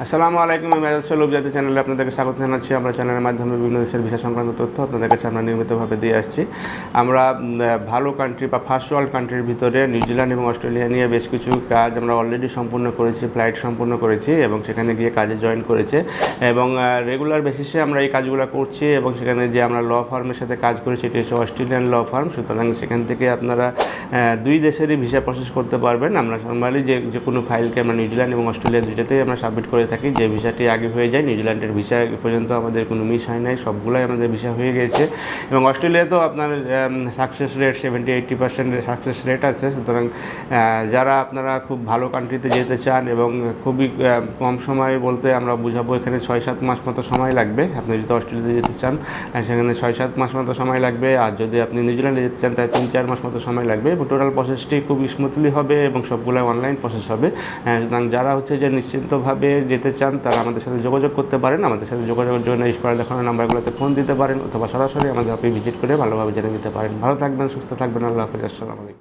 আসসালামু আলাইকুম। আমি সোহেল জাতীয় চ্যানেলে আপনাদেরকে স্বাগত জানাচ্ছি। আমরা চ্যানেলের মাধ্যমে বিভিন্ন দেশের ভিসা সংক্রান্ত তথ্য আপনাদের কাছে আমরা নিয়মিতভাবে দিয়ে আসছি। আমরা ভালো কান্ট্রি বা ফার্স্ট ওয়ার্ল্ড কান্ট্রির ভিতরে নিউজিল্যান্ড এবং অস্ট্রেলিয়া নিয়ে বেশ কিছু কাজ আমরা অলরেডি সম্পূর্ণ করেছি, ফ্লাইট সম্পূর্ণ করেছি এবং সেখানে গিয়ে কাজে জয়েন করেছে এবং রেগুলার বেসিসে আমরা এই কাজগুলো করছি এবং সেখানে যে আমরা ল ফার্মের সাথে কাজ করেছি এটি হচ্ছে অস্ট্রেলিয়ান ল ফার্ম। সুতরাং সেখান থেকে আপনারা দুই দেশেরই ভিসা প্রসেস করতে পারবেন। আমরা নর্মালি যে কোনো ফাইলকে আমরা নিউজিল্যান্ড এবং অস্ট্রেলিয়া দুইটাতেই আমরা সাবমিট করে থাকি। যে ভিসাটি আগে হয়ে যায়, নিউজিল্যান্ডের ভিসা পর্যন্ত আমাদের কোনো মিস হয় নাই, সবগুলোই আমাদের ভিসা হয়ে গেছে এবং অস্ট্রেলিয়াতেও আপনার সাকসেস রেট 70-80% সাকসেস রেট আছে। সুতরাং যারা আপনারা খুব ভালো কান্ট্রিতে যেতে চান এবং খুবই কম সময় বলতে আমরা বুঝাবো এখানে 6-7 মাস মতো সময় লাগবে। আপনি যদি অস্ট্রেলিয়াতে যেতে চান সেখানে 6-7 মাস মতো সময় লাগবে, আর যদি আপনি নিউজিল্যান্ডে যেতে চান তাহলে 3-4 মাস মতো সময় লাগবে এবং টোটাল প্রসেসটি খুব স্মুথলি হবে এবং সবগুলো অনলাইন প্রসেস হবে। সুতরাং যারা হচ্ছে যে নিশ্চিন্তভাবে যেতে চান তারা আমাদের সাথে যোগাযোগ করতে পারেন। আমাদের সাথে যোগাযোগের জন্য স্ক্রিনে দেখানো নাম্বারগুলোতে ফোন দিতে পারেন অথবা সরাসরি আমাদের অফিস ভিজিট করে ভালোভাবে জেনে নিতে পারেন। ভালো থাকবেন, সুস্থ থাকবেন। আল্লাহ হাফেজ। আসসালামু আলাইকুম।